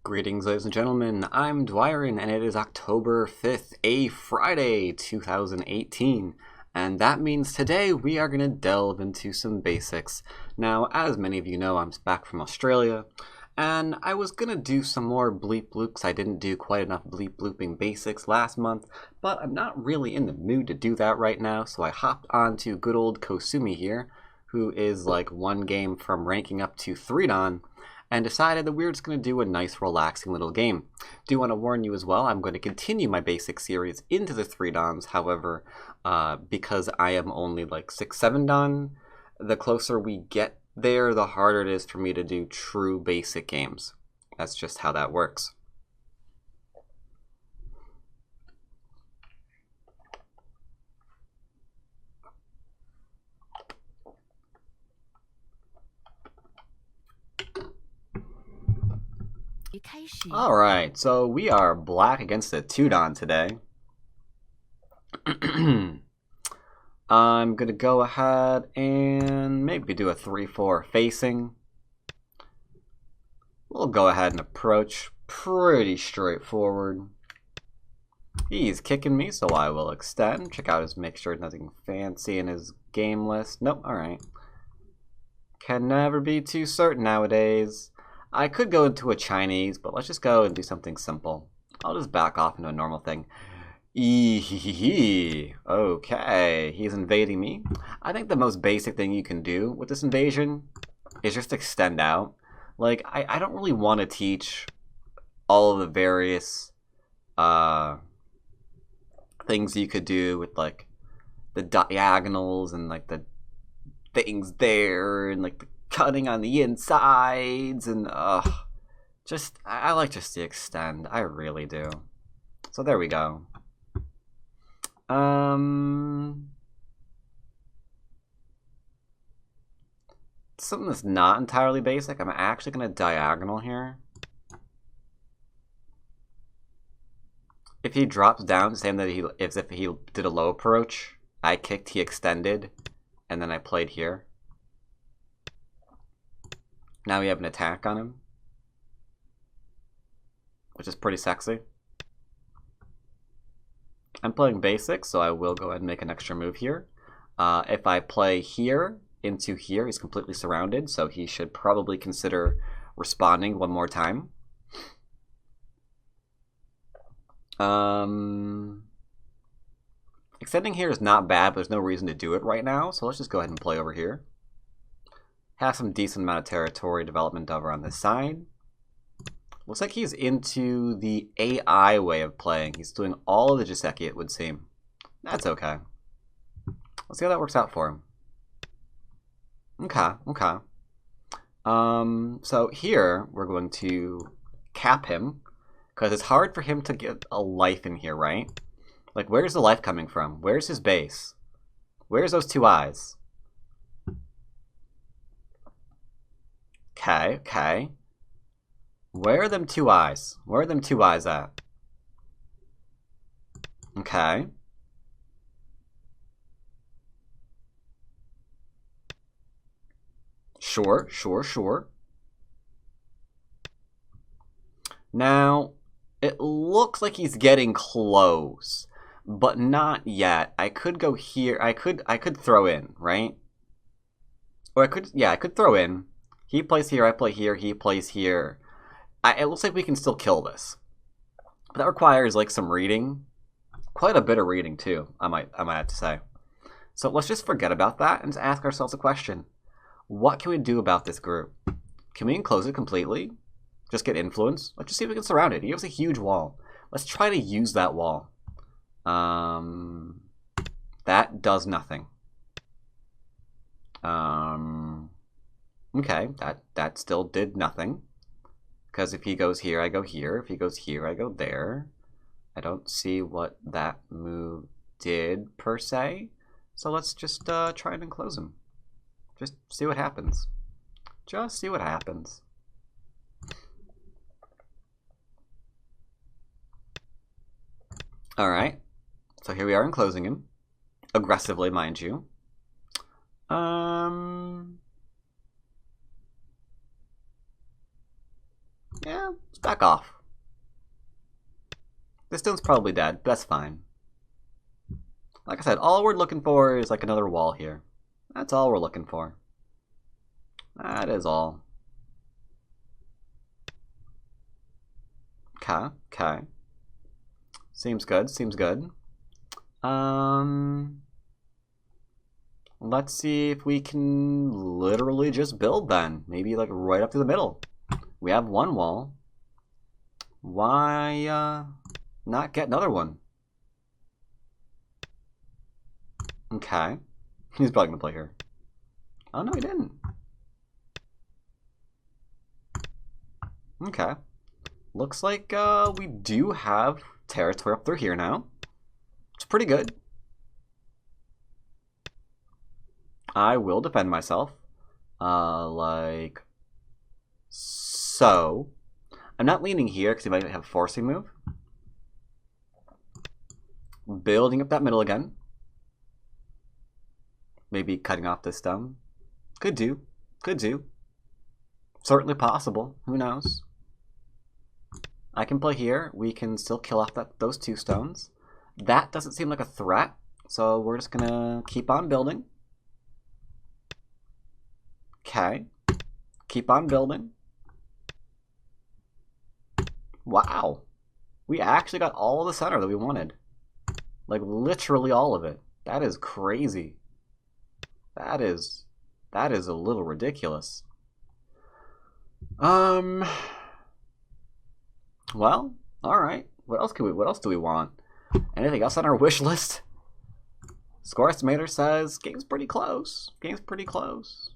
Greetings, ladies and gentlemen. I'm Dwyrin, and it is October 5th, a Friday, 2018. And that means today we are going to delve into some basics. Now, as many of you know, I'm back from Australia, and I was going to do some more bleep bloops. I didn't do quite enough bleep blooping basics last month, but I'm not really in the mood to do that right now, so I hopped onto good old Kosumi here, who is like one game from ranking up to 3 Dan, and decided that we were just going to do a nice relaxing little game. Do want to warn you as well, I'm going to continue my basic series into the 3 Dans. However, because I am only like 6-7 Dan, the closer we get there, the harder it is for me to do true basic games. That's just how that works. Alright, so we are black against a 2 Dan today. I'm going to go ahead and maybe do a 3-4 facing. We'll go ahead and approach pretty straightforward. He's kicking me, so I will extend. Check out his mixture, nothing fancy in his game list. Nope, alright. Can never be too certain nowadays. I could go into a Chinese, but let's just go and do something simple. I'll just back off into a normal thing. Okay, he's invading me. I think the most basic thing you can do with this invasion is just extend out. Like, I don't really want to teach all of the various things you could do with, like, the diagonals and, like, the things there and, like, the cutting on the insides and just I like just the extend. I really do. So there we go. Something that's not entirely basic. I'm actually gonna diagonal here. If he drops down, saying that as if he did a low approach, I kicked, he extended, and then I played here. Now we have an attack on him, which is pretty sexy. I'm playing basic, so I will go ahead and make an extra move here. If I play here into here, he's completely surrounded, so he should probably consider responding one more time. Extending here is not bad, but there's no reason to do it right now, so let's just go ahead and play over here. Have some decent amount of territory development over on this side. Looks like he's into the AI way of playing. He's doing all of the Jiseki, it would seem. That's okay. Let's see how that works out for him. Okay. So here, we're going to cap him, because it's hard for him to get a life in here, right? Like, where's the life coming from? Where's his base? Where's those 2 eyes? Okay. Where are them 2 eyes? Where are them 2 eyes at? Okay. Sure. Now, it looks like he's getting close, but not yet. I could go here. I could throw in, right? Or I could throw in. He plays here, I play here, he plays here. It looks like we can still kill this. But that requires, like, some reading. Quite a bit of reading, too, I might have to say. So let's just forget about that and ask ourselves a question. What can we do about this group? Can we enclose it completely? Just get influence? Let's just see if we can surround it. He has a huge wall. Let's try to use that wall. That does nothing. Okay, that still did nothing. Because if he goes here, I go here. If he goes here, I go there. I don't see what that move did, per se. So let's just try and enclose him. Just see what happens. Just see what happens. Alright. So here we are enclosing him. Aggressively, mind you. Yeah, let's back off. This stone's probably dead, but that's fine. Like I said, all we're looking for is like another wall here. That's all we're looking for. That is all. Okay, okay. Seems good, seems good. Let's see if we can literally just build then. Maybe like right up to the middle. We have one wall. Why not get another one? Okay. He's probably gonna play here. Oh no, he didn't. Okay. Looks like we do have territory up through here now. It's pretty good. I will defend myself. Like so. I'm not leaning here because he might have a forcing move. Building up that middle again. Maybe cutting off this stone. Could do. Could do. Certainly possible. Who knows? I can play here. We can still kill off those two stones. That doesn't seem like a threat, so we're just gonna keep on building. Okay. Keep on building. Wow. We actually got all of the center that we wanted. Like, literally all of it. That is crazy. That is a little ridiculous. Well, alright. What else do we want? Anything else on our wish list? Score estimator says game's pretty close. Game's pretty close.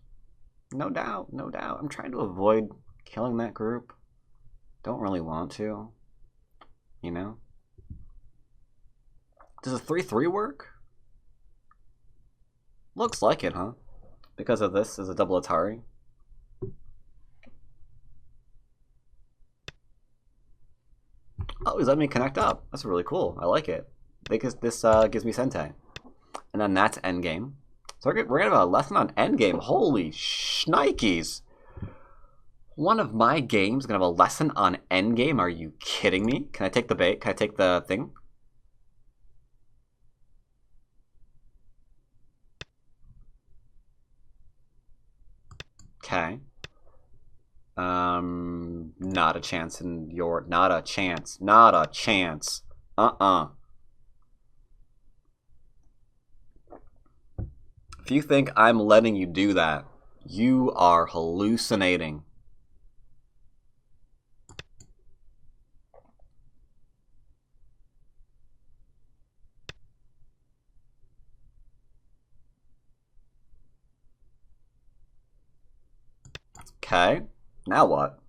No doubt, no doubt. I'm trying to avoid killing that group. Don't really want to. You know? Does a 3-3 work? Looks like it, huh? Because of this is a double Atari. Oh, he's letting me connect up. That's really cool. I like it. Because this gives me Sente. And then that's endgame. So we're going to have a lesson on endgame. Holy shnikes. One of my games going to have a lesson on endgame? Are you kidding me? Can I take the bait? Can I take the thing? Okay. Not a chance in your... Not a chance. Not a chance. If you think I'm letting you do that, you are hallucinating. Okay. Now what?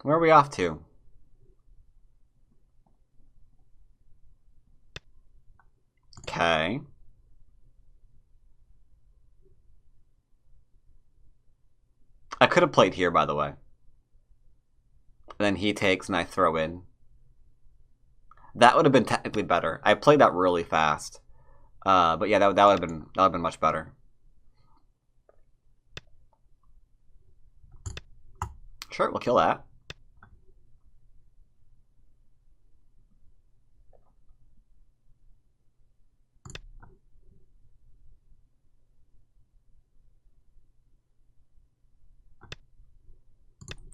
Where are we off to? Okay. I could have played here, by the way. And then he takes and I throw in. That would have been technically better. I played that really fast. But yeah, that would have been much better. Sure, we'll kill that.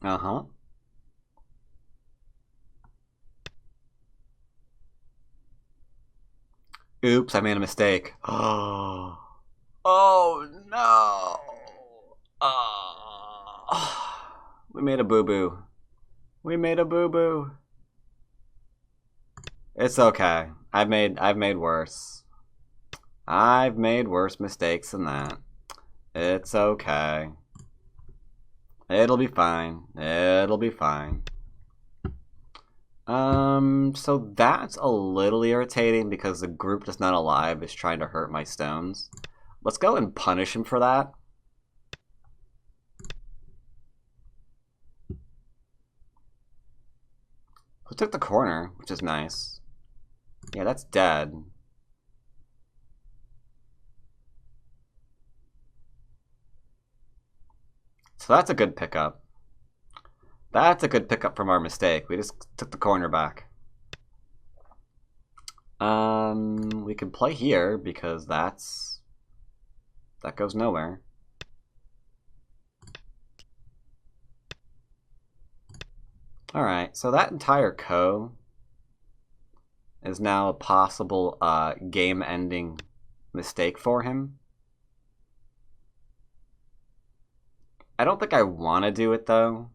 Uh-huh. Oops, I made a mistake. Oh. Oh, no. We made a boo-boo. We made a boo-boo. It's okay. I've made worse. I've made worse mistakes than that. It's okay. It'll be fine. It'll be fine. So that's a little irritating because the group that's not alive is trying to hurt my stones. Let's go and punish him for that. Who took the corner, which is nice. Yeah, that's dead. So that's a good pickup. That's a good pickup from our mistake. We just took the corner back. We can play here because that goes nowhere. Alright, so that entire ko is now a possible game-ending mistake for him. I don't think I want to do it, though.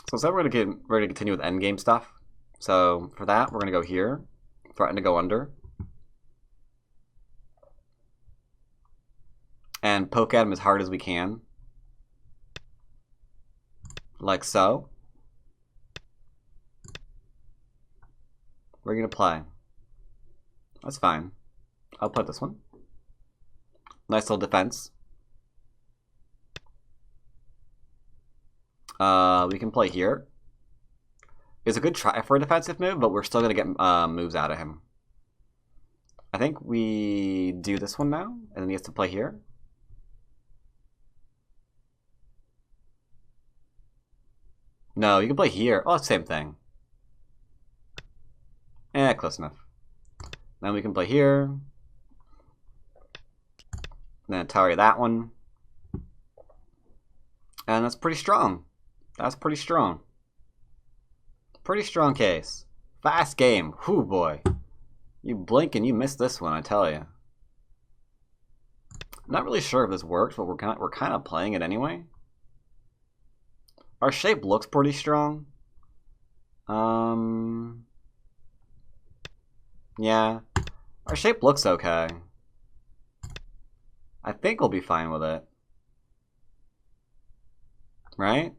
So instead we're gonna continue with endgame stuff. So for that, we're gonna go here, threaten to go under, and poke at him as hard as we can, like so. We're gonna play. That's fine. I'll put this one. Nice little defense. We can play here. It's a good try for a defensive move, but we're still gonna get moves out of him. I think we do this one now, and then he has to play here. No, you can play here. Oh, same thing. Close enough. Then we can play here. Then target that one. And that's pretty strong. That's pretty strong. Pretty strong case. Fast game. Whew, boy. You blink and you miss this one, I tell you. Not really sure if this works, but we're kind of playing it anyway. Our shape looks pretty strong. Yeah. Our shape looks okay. I think we'll be fine with it. Right?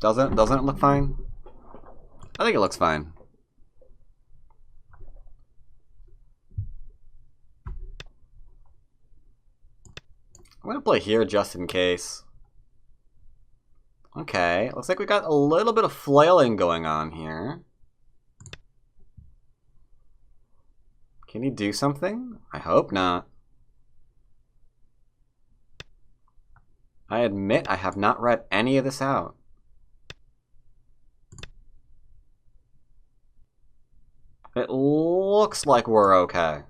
Doesn't it look fine? I think it looks fine. I'm gonna play here just in case. Okay, looks like we got a little bit of flailing going on here. Can he do something? I hope not. I admit I have not read any of this out. It looks like we're okay.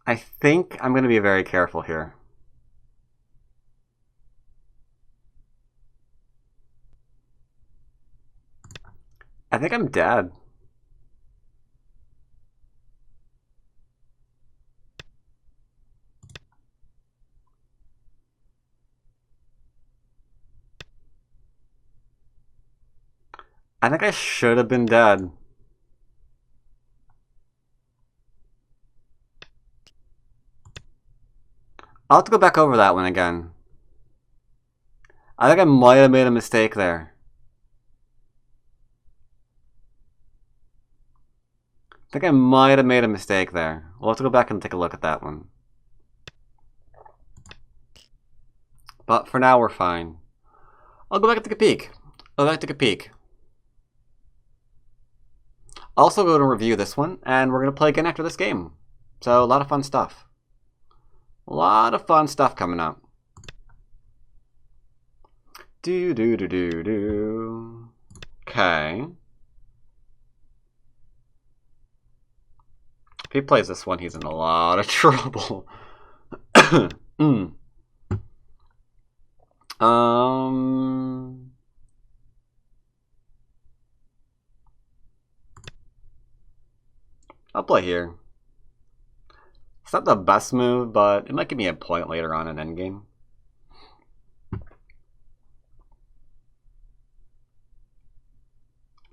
I think I'm going to be very careful here. I think I'm dead. I think I should have been dead. I'll have to go back over that one again. I think I might have made a mistake there. I think I might have made a mistake there. We'll have to go back and take a look at that one. But for now, we're fine. I'll go back and take a peek. I'll go back and take a peek. Also going to review this one, and we're going to play again after this game. So, a lot of fun stuff. A lot of fun stuff coming up. Do. Okay. If he plays this one, he's in a lot of trouble. I'll play here. It's not the best move, but it might give me a point later on in endgame. A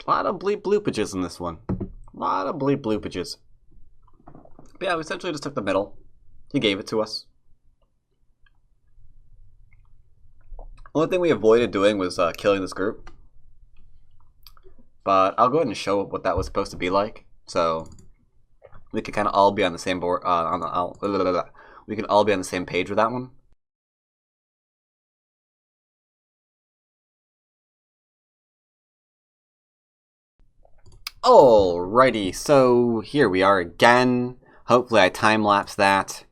lot of bleep bloopages in this one. A lot of bleep bloopages. But yeah, we essentially just took the middle. He gave it to us. Only thing we avoided doing was killing this group. But I'll go ahead and show what that was supposed to be like. So we could kind of all be on the same board. We can all be on the same page with that one. Alrighty, so here we are again. Hopefully I time-lapse that.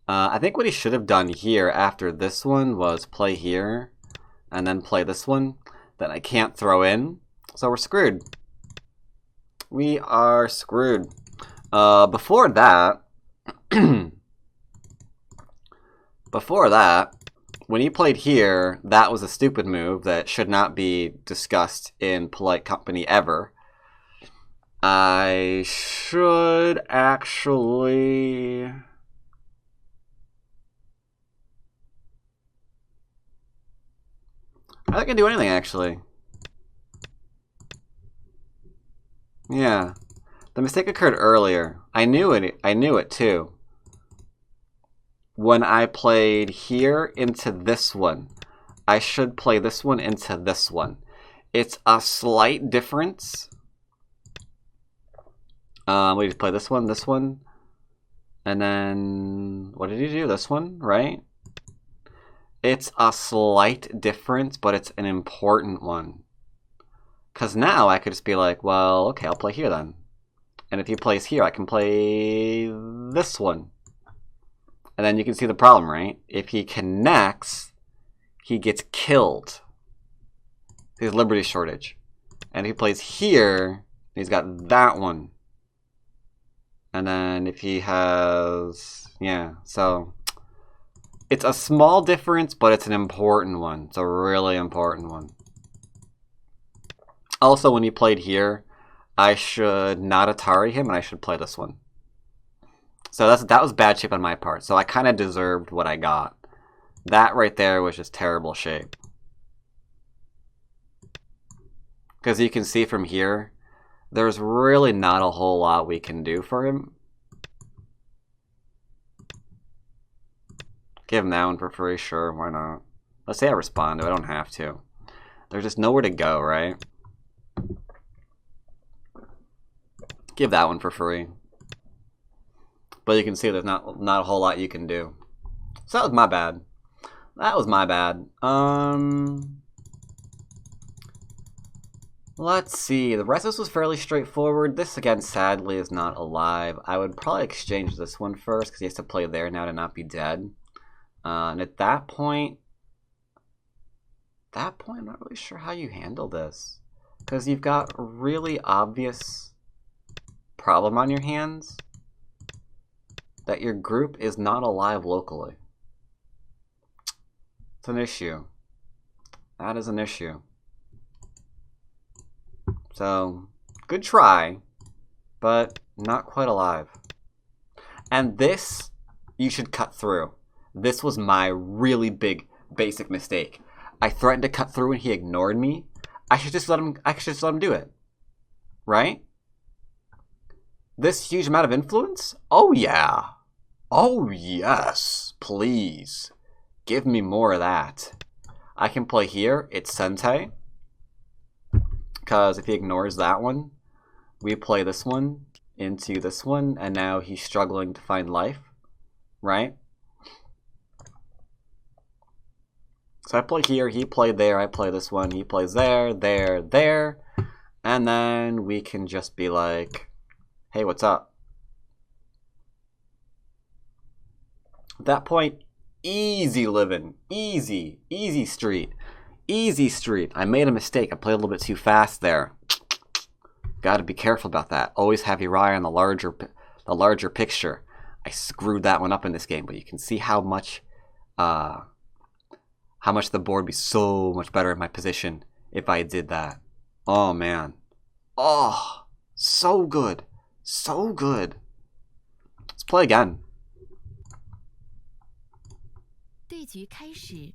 I think what he should have done here after this one was play here, and then play this one that I can't throw in. So we're screwed. We are screwed. Before that, when he played here, that was a stupid move that should not be discussed in polite company ever. I should actually... I can do anything, actually. Yeah. The mistake occurred earlier. I knew it too. When I played here into this one, I should play this one into this one. It's a slight difference. We just play this one, and then what did he do? This one, right? It's a slight difference, but it's an important one. Because now I could just be like, well, okay, I'll play here then. And if he plays here, I can play this one. And then you can see the problem, right? If he connects, he gets killed. His liberty shortage. And if he plays here, he's got that one. And then if he has... yeah, so... it's a small difference, but it's an important one. It's a really important one. Also, when he played here, I should not Atari him, and I should play this one. So that was bad shape on my part. So I kind of deserved what I got. That right there was just terrible shape. Because you can see from here, there's really not a whole lot we can do for him. Give him that one for free, sure, why not? Let's say I respond to it, I don't have to. There's just nowhere to go, right? Give that one for free. But you can see there's not a whole lot you can do. So that was my bad. That was my bad. Let's see. The rest of this was fairly straightforward. This, again, sadly, is not alive. I would probably exchange this one first because he has to play there now to not be dead. And at that point, I'm not really sure how you handle this. Because you've got a really obvious problem on your hands that your group is not alive locally. It's an issue. That is an issue. So, good try, but not quite alive. And this, you should cut through. This was my really big, basic mistake. I threatened to cut through and he ignored me. I should just let him do it. Right? This huge amount of influence? Oh yeah. Oh yes. Please. Give me more of that. I can play here. It's Sente. Because if he ignores that one, we play this one into this one, and now he's struggling to find life. Right? So I play here, he played there, I play this one, he plays there, there, there. And then we can just be like, hey, what's up? At that point, easy living, easy street, easy street. I made a mistake, I played a little bit too fast there. Gotta be careful about that. Always have your eye on the larger picture. I screwed that one up in this game, but you can see how much the board would be so much better in my position if I did that. Oh, man. Oh, so good. So good. Let's play again. 对局开始。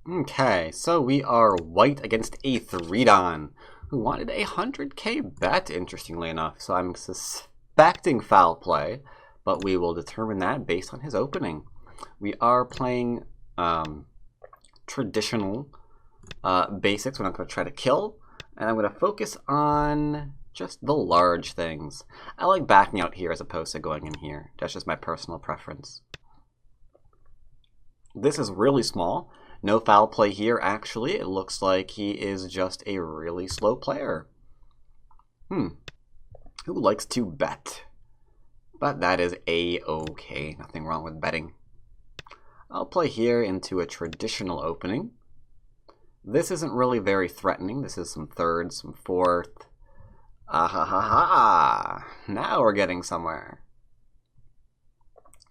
Okay, so we are white against a 3-don who wanted a 100k bet, interestingly enough. So I'm suspecting foul play, but we will determine that based on his opening. We are playing traditional basics. We're not going to try to kill, and I'm going to focus on just the large things. I like backing out here as opposed to going in here. That's just my personal preference. This is really small. No foul play here, actually. It looks like he is just a really slow player. Who likes to bet? But that is a-okay. Nothing wrong with betting. I'll play here into a traditional opening. This isn't really very threatening. This is some third, some fourth. Ah-ha-ha-ha! Now we're getting somewhere.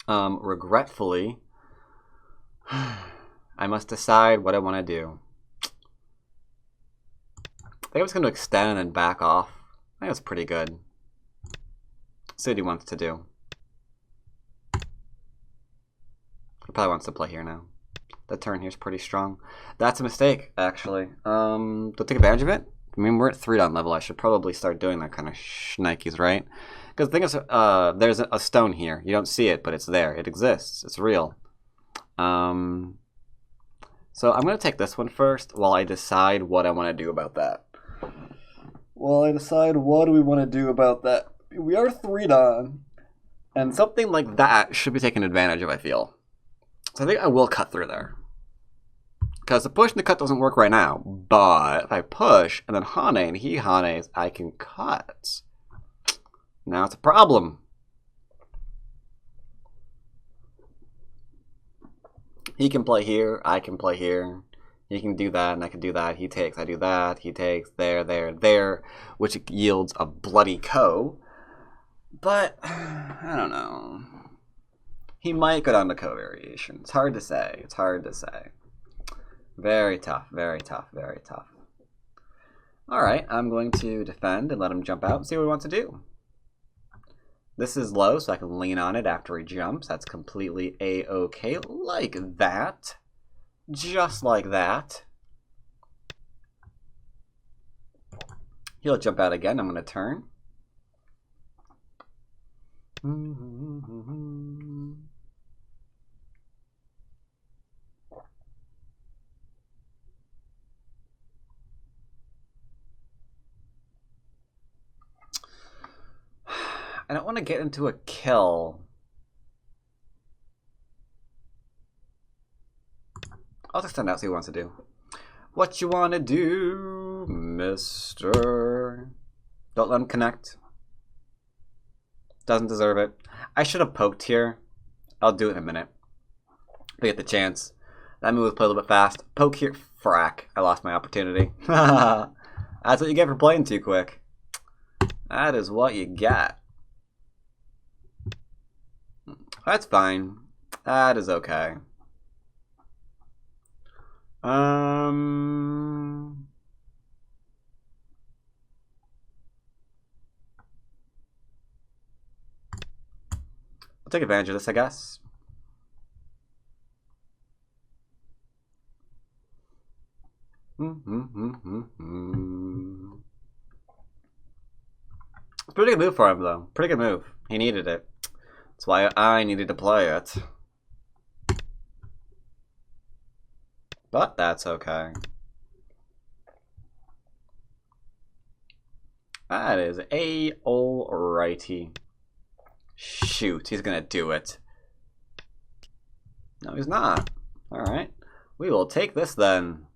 Regretfully, I must decide what I want to do. I think I'm just going to extend and back off. I think that's pretty good. See what he wants to do. He probably wants to play here now. The turn here is pretty strong. That's a mistake, actually. Don't take advantage of it. I mean, we're at 3-down level. I should probably start doing that kind of shnikes, right? Because the thing is, there's a stone here. You don't see it, but it's there. It exists. It's real. So I'm going to take this one first while I decide what I want to do about that. While I decide what do we want to do about that. We are 3-down. And something like that should be taken advantage of, I feel. So I think I will cut through there. Because the push and the cut doesn't work right now. But if I push and then Hane and he Hanes, I can cut. Now it's a problem. He can play here. I can play here. He can do that and I can do that. He takes. I do that. He takes. There, there, there. Which yields a bloody ko. But I don't know. He might go down to co-variation. It's hard to say. It's hard to say. Very tough, very tough, very tough. Alright, I'm going to defend and let him jump out and see what he wants to do. This is low, so I can lean on it after he jumps. That's completely a-okay. Like that. Just like that. He'll jump out again. I'm going to turn. I don't want to get into a kill. I'll just stand out, see what he wants to do. What you want to do, mister? Don't let him connect. Doesn't deserve it. I should have poked here. I'll do it in a minute. If I get the chance. That move was played a little bit fast. Poke here. Frack. I lost my opportunity. That's what you get for playing too quick. That is what you get. That's fine. That is okay. I'll take advantage of this, I guess. Pretty good move for him, though. Pretty good move. He needed it. That's why I needed to play it. But that's okay. That is a-alrighty. Shoot, he's gonna do it. No, he's not. Alright. We will take this then.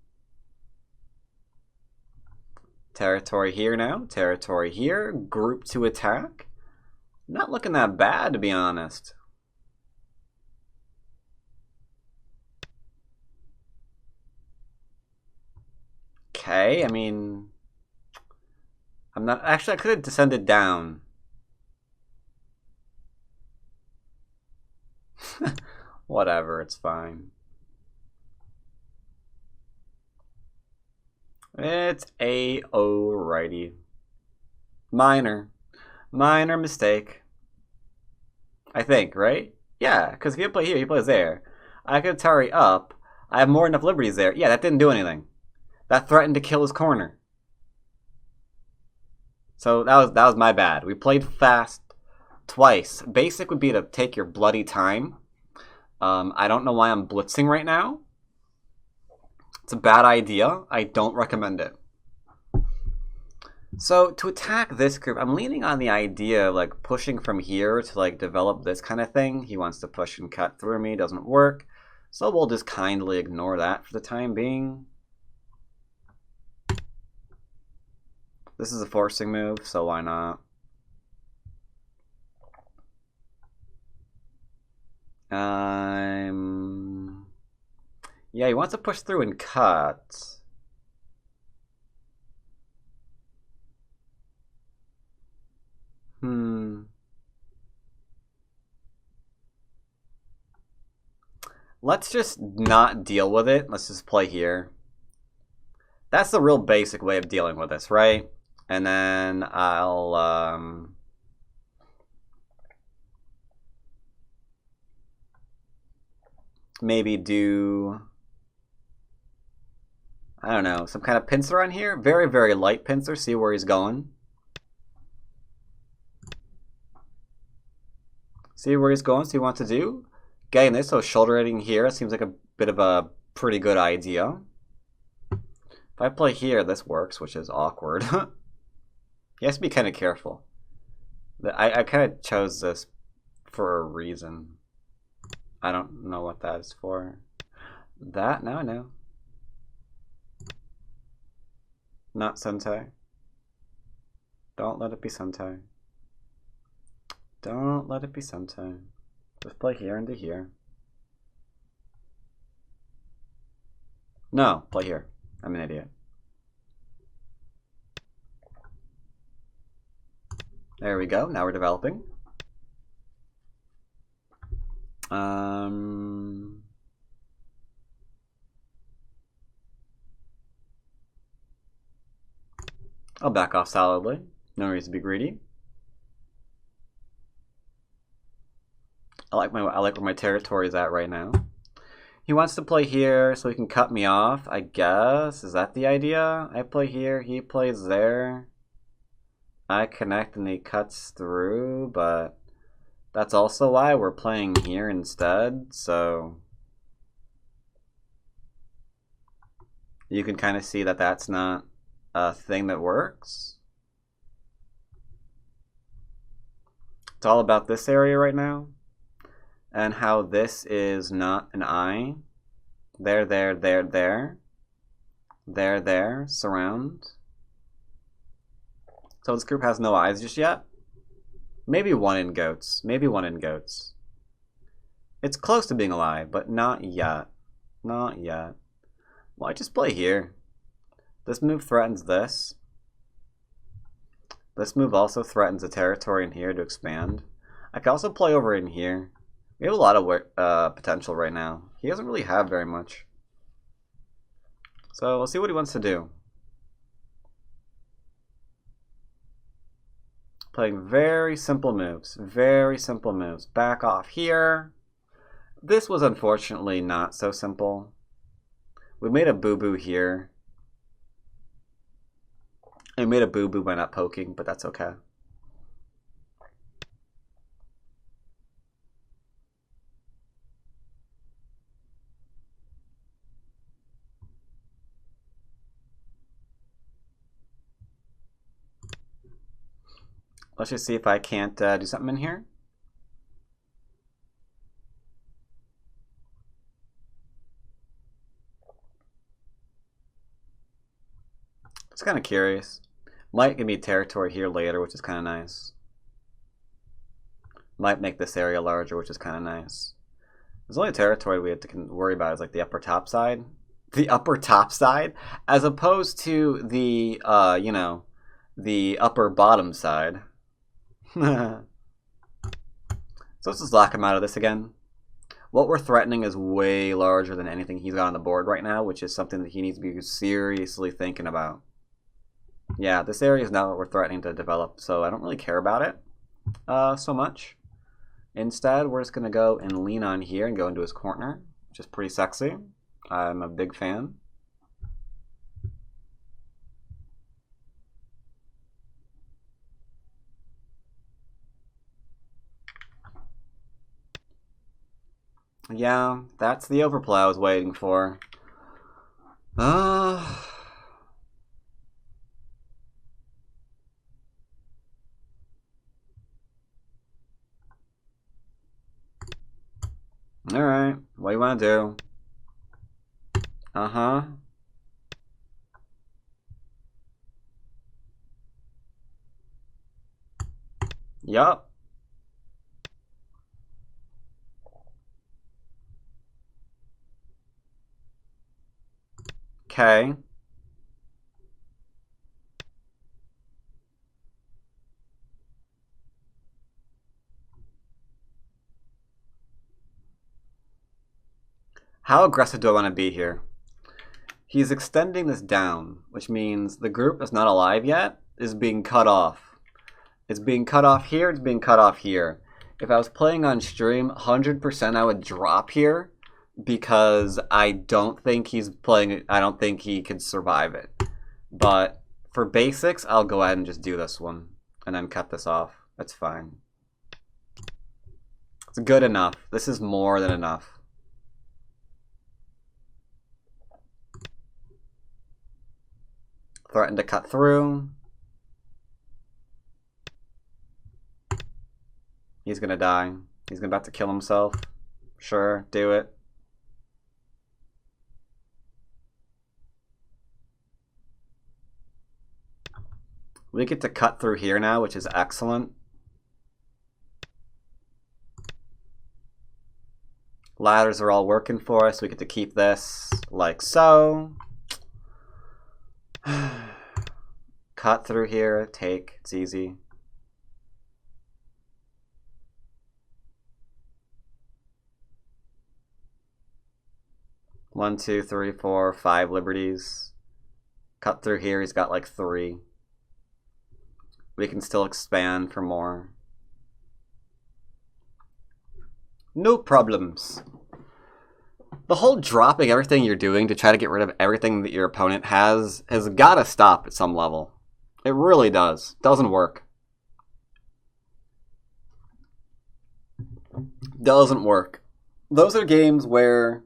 Territory here now. Territory here. Group to attack. Not looking that bad, to be honest. Okay, I mean... I'm not... Actually, I could have descended down. Whatever, it's fine. It's a-alrighty. Minor mistake. I think, right? Yeah, because if you play here, he plays there. I could Atari up. I have more than enough liberties there. Yeah, that didn't do anything. That threatened to kill his corner. So that was my bad. We played fast twice. Basic would be to take your bloody time. I don't know why I'm blitzing right now. It's a bad idea. I don't recommend it. So to attack this group, I'm leaning on the idea of like pushing from here to like develop this kind of thing. He wants to push and cut through me. Doesn't work. So we'll just kindly ignore that for the time being. This is a forcing move, so why not? Yeah, he wants to push through and cut. Let's just not deal with it. Let's just play here. That's the real basic way of dealing with this, right? And then I'll maybe do, I don't know, some kind of pincer on here. Very, very light pincer. See where he's going. See where he's going. See what he wants to do. Getting this, so shoulder hitting here seems like a bit of a pretty good idea. If I play here, this works, which is awkward. He has to be kind of careful. I kind of chose this for a reason. I don't know what that is for. That? Now I know. Not Sentai. Don't let it be Sentai. Don't let it be Sentai. Just play here into here. No, play here. I'm an idiot. There we go. Now we're developing. I'll back off solidly. No reason to be greedy. I like where my territory is at right now. He wants to play here so he can cut me off, I guess. Is that the idea? I play here, he plays there. I connect and he cuts through, but that's also why we're playing here instead, so you can kind of see that that's not a thing that works. It's all about this area right now and how this is not an eye. There, there, there, there. There, there, surround. So this group has no eyes just yet. Maybe one in goats. Maybe one in goats. It's close to being alive, but not yet. Not yet. Well, I just play here. This move threatens this. This move also threatens the territory in here to expand. I can also play over in here. We have a lot of potential right now. He doesn't really have very much. So we'll see what he wants to do. Playing very simple moves. Very simple moves. Back off here. This was unfortunately not so simple. We made a boo-boo here. I made a boo-boo by not poking, but that's okay. Let's just see if I can't do something in here. It's kind of curious. Might give me territory here later, which is kind of nice. Might make this area larger, which is kind of nice. There's only territory we have to worry about is like the upper top side. The upper top side, as opposed to the, you know, the upper bottom side. So let's just lock him out of this again. What we're threatening is way larger than anything he's got on the board right now, which is something that he needs to be seriously thinking about. Yeah, this area is not what we're threatening to develop, so I don't really care about it so much. Instead, we're just going to go and lean on here and go into his corner, which is pretty sexy. I'm a big fan. Yeah, that's the overplay I was waiting for. Alright, what do you want to do? Uh-huh. Yup. Okay. How aggressive do I want to be here? He's extending this down, which means the group is not alive yet, is being cut off. It's being cut off here, it's being cut off here. If I was playing on stream, 100% I would drop here because I don't think he's playing, I don't think he could survive it. But for basics, I'll go ahead and just do this one and then cut this off. That's fine. It's good enough. This is more than enough. Threaten to cut through. He's gonna die. He's about to kill himself. Sure, do it. We get to cut through here now, which is excellent. Ladders are all working for us. We get to keep this like so. Cut through here, take, it's easy. One, two, three, four, 5 liberties. Cut through here, he's got like 3. We can still expand for more. No problems. The whole dropping everything you're doing to try to get rid of everything that your opponent has got to stop at some level. It really does. Doesn't work. Doesn't work. Those are games where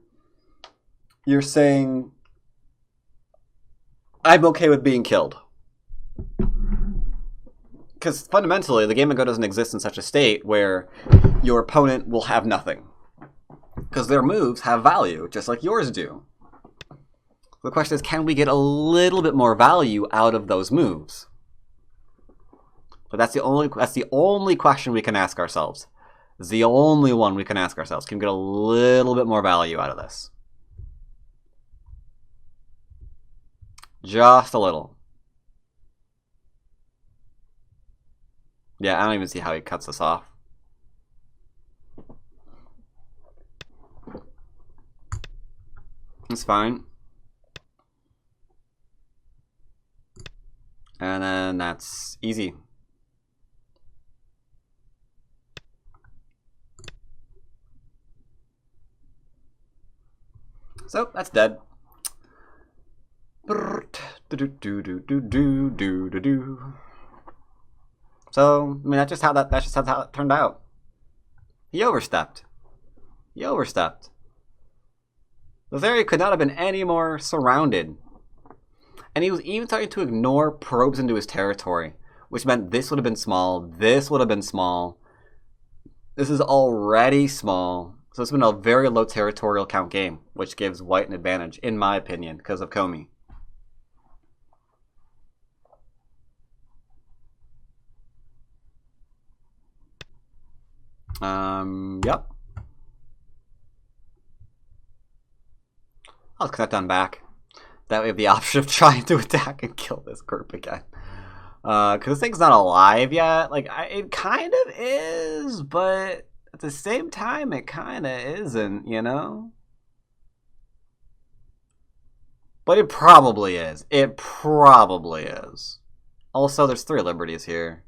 you're saying, I'm okay with being killed. Because fundamentally, the game of Go doesn't exist in such a state where your opponent will have nothing. Because their moves have value, just like yours do. The question is, can we get a little bit more value out of those moves? But that's the only question we can ask ourselves. It's the only one we can ask ourselves. Can we get a little bit more value out of this? Just a little. Yeah, I don't even see how he cuts this off. It's fine. And then that's easy. So, that's dead. So, I mean, that's just how it turned out. He overstepped. He overstepped. This area could not have been any more surrounded. And he was even starting to ignore probes into his territory, which meant this would have been small, this would have been small. This is already small. So it's been a very low territorial count game, which gives white an advantage, in my opinion, because of Comey. Yep. I'll cut that down back. That way we have the option of trying to attack and kill this group again. Because this thing's not alive yet. Like, it kind of is, but at the same time, it kind of isn't, you know? But it probably is. It probably is. Also, there's 3 liberties here.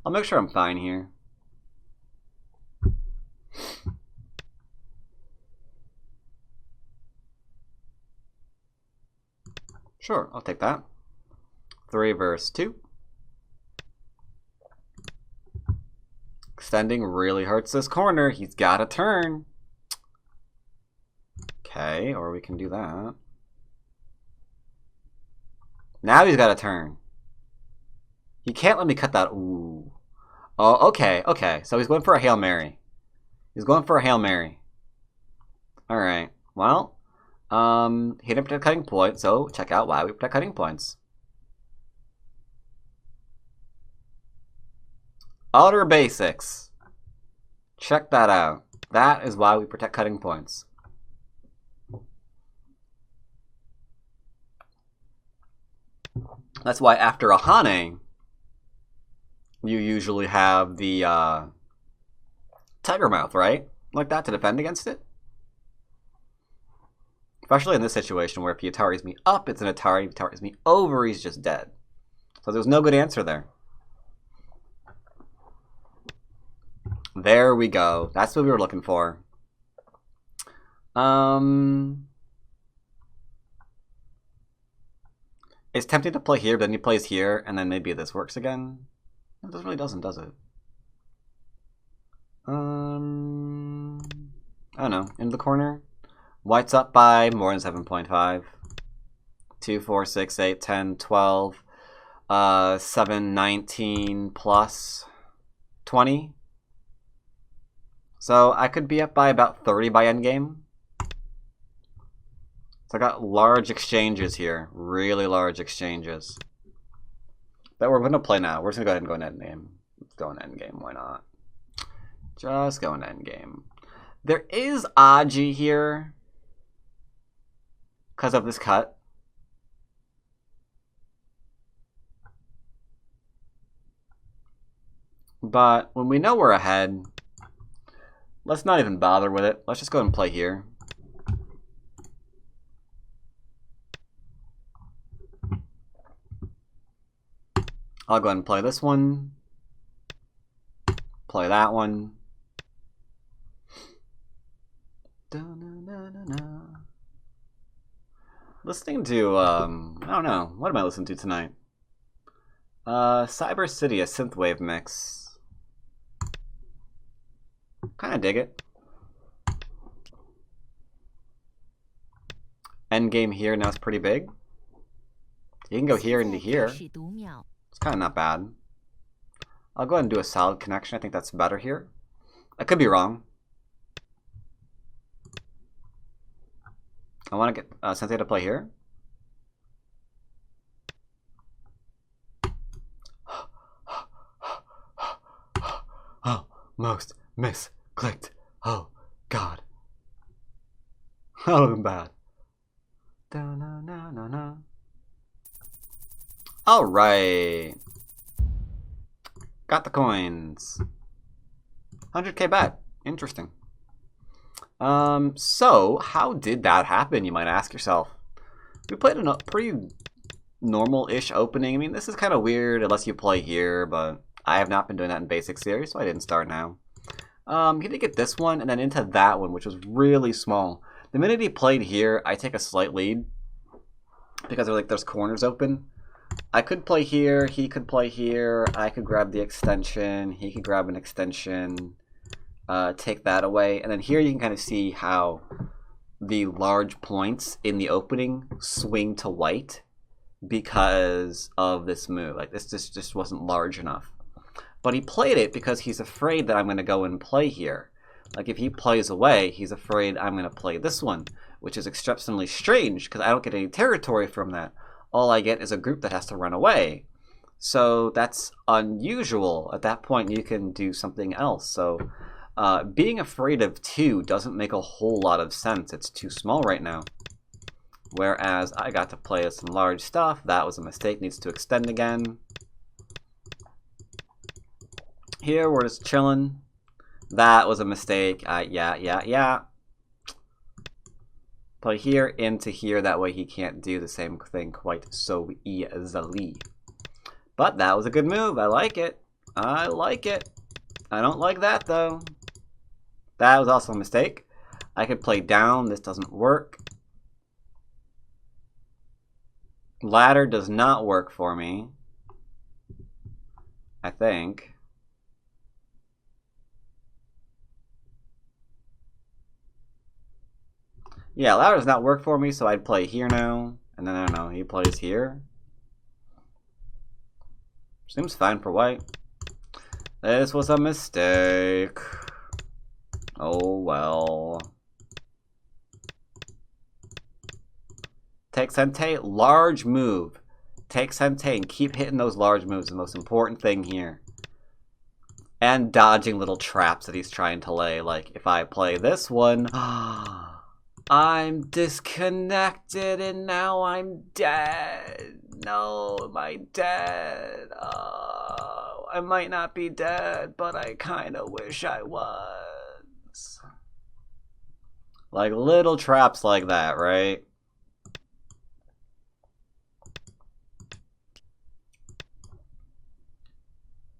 I'll make sure I'm fine here. Sure, I'll take that. 3 verse 2. Extending really hurts this corner. He's got to turn. Okay, or we can do that. Now he's got a turn. He can't let me cut that. Ooh. Oh, okay, okay. So he's going for a Hail Mary. He's going for a Hail Mary. Alright. Well, he didn't protect cutting point, so check out why we protect cutting points. Utter basics. Check that out. That is why we protect cutting points. That's why after a Hane, you usually have the Tiger Mouth, right? Like that to defend against it. Especially in this situation where if he Ataris me up, it's an Atari. If he Ataris me over, he's just dead. So there's no good answer there. There we go. That's what we were looking for. It's tempting to play here, but then he plays here, and then maybe this works again. It really doesn't, does it? I don't know. Into the corner. White's up by more than 7.5. 2, 4, 6, 8, 10, 12. 7, 19 plus 20. So I could be up by about 30 by endgame. So I got large exchanges here. Really large exchanges. That we're going to play now. We're just going to go ahead and go into endgame. Let's go into endgame. Why not? Just go into endgame. There is Aji here. Because of this cut. But when we know we're ahead, let's not even bother with it. Let's just go ahead and play here. I'll go ahead and play this one. Play that one. Listening to, I don't know. What am I listening to tonight? Cyber City, a synthwave mix. Kind of dig it. Endgame here, now it's pretty big. You can go here into here. It's kind of not bad. I'll go ahead and do a solid connection. I think that's better here. I could be wrong. I want to get Sensei to play here. Oh, most misclicked. Oh, God. That would have been bad. Alright. Got the coins. 100k back. Interesting. So how did that happen, you might ask yourself? We played a pretty normal-ish opening. I mean, this is kind of weird unless you play here, but I have not been doing that in basic series, so I didn't start now. He did get this one and then into that one, which was really small. The minute he played here, I take a slight lead because there's corners open. I could play here, he could play here, I could grab the extension, he could grab an extension. Take that away, and then here you can kind of see how the large points in the opening swing to white because of this move. Like this just wasn't large enough. But he played it because he's afraid that I'm going to go and play here. Like if he plays away, he's afraid I'm going to play this one, which is exceptionally strange because I don't get any territory from that. All I get is a group that has to run away. So that's unusual. At that point, you can do something else. So being afraid of 2 doesn't make a whole lot of sense. It's too small right now. Whereas I got to play some large stuff. That was a mistake. Needs to extend again. Here, we're just chilling. That was a mistake. Yeah. Play here into here. That way he can't do the same thing quite so easily. But that was a good move. I like it. I like it. I don't like that, though. That was also a mistake. I could play down. This doesn't work. Ladder does not work for me. I think. Yeah, ladder does not work for me, so I'd play here now. And then, I don't know, he plays here. Seems fine for white. This was a mistake. Oh well. Take Sente, large move. Take Sente and keep hitting those large moves, the most important thing here. And dodging little traps that he's trying to lay. Like, if I play this one, I'm disconnected and now I'm dead. No, am I dead? I might not be dead, but I kind of wish I was. Like, little traps like that, right?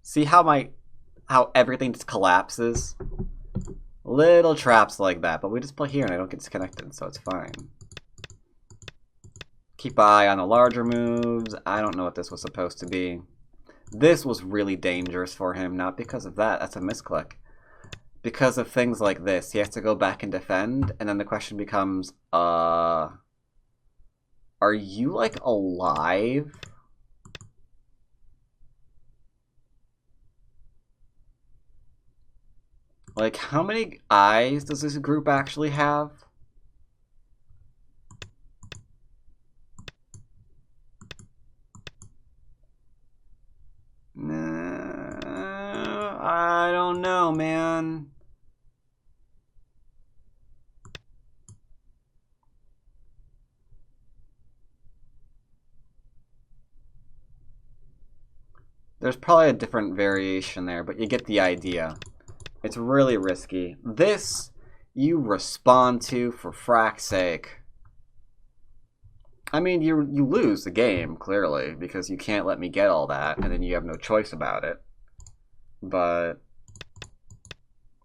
See how everything just collapses? Little traps like that, but we just play here and I don't get disconnected, so it's fine. Keep eye on the larger moves. I don't know what this was supposed to be. This was really dangerous for him, not because of that. That's a misclick. Because of things like this. He has to go back and defend, and then the question becomes, are you, like, alive? Like, how many eyes does this group actually have? I don't know, man. There's probably a different variation there, but you get the idea. It's really risky. This, you respond to for frack's sake. I mean, you lose the game, clearly, because you can't let me get all that, and then you have no choice about it. But,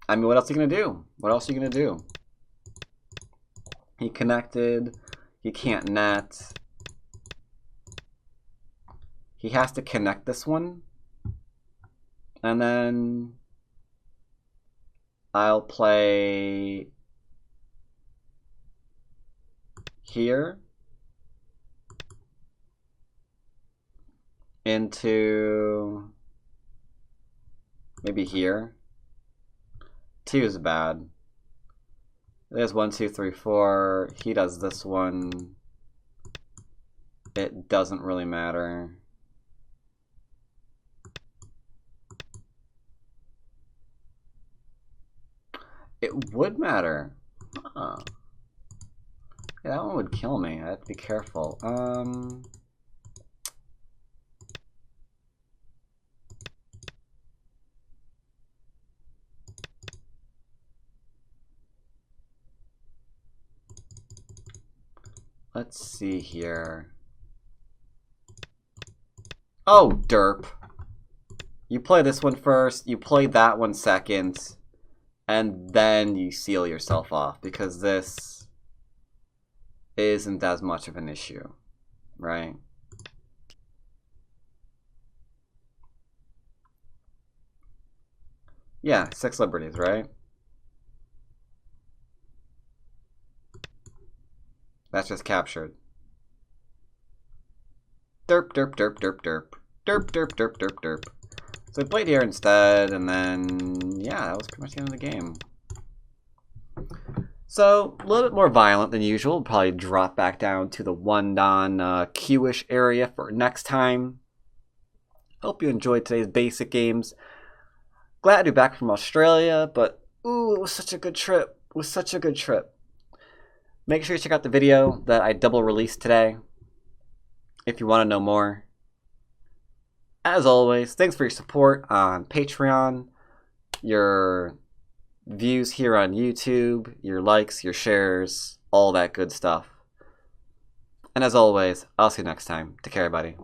I mean, what else are you going to do? What else are you going to do? He connected. He can't net. He has to connect this one. And then I'll play here into maybe here. 2 is bad. There's 1, 2, 3, 4. He does this one. It doesn't really matter. It would matter. Huh. Yeah, that one would kill me. I have to be careful. Let's see here. Oh, derp. You play this one first, you play that one second, and then you seal yourself off, because this isn't as much of an issue, right? Yeah, 6 liberties, right? That's just captured. Derp, derp, derp, derp, derp. Derp, derp, derp, derp, derp. So I played here instead, and then, yeah, that was pretty much the end of the game. So, a little bit more violent than usual. We'll probably drop back down to the 1-dan Q-ish area for next time. Hope you enjoyed today's basic games. Glad to be back from Australia, but, ooh, it was such a good trip. It was such a good trip. Make sure you check out the video that I double released today if you want to know more. As always, thanks for your support on Patreon, your views here on YouTube, your likes, your shares, all that good stuff. And as always, I'll see you next time. Take care, everybody.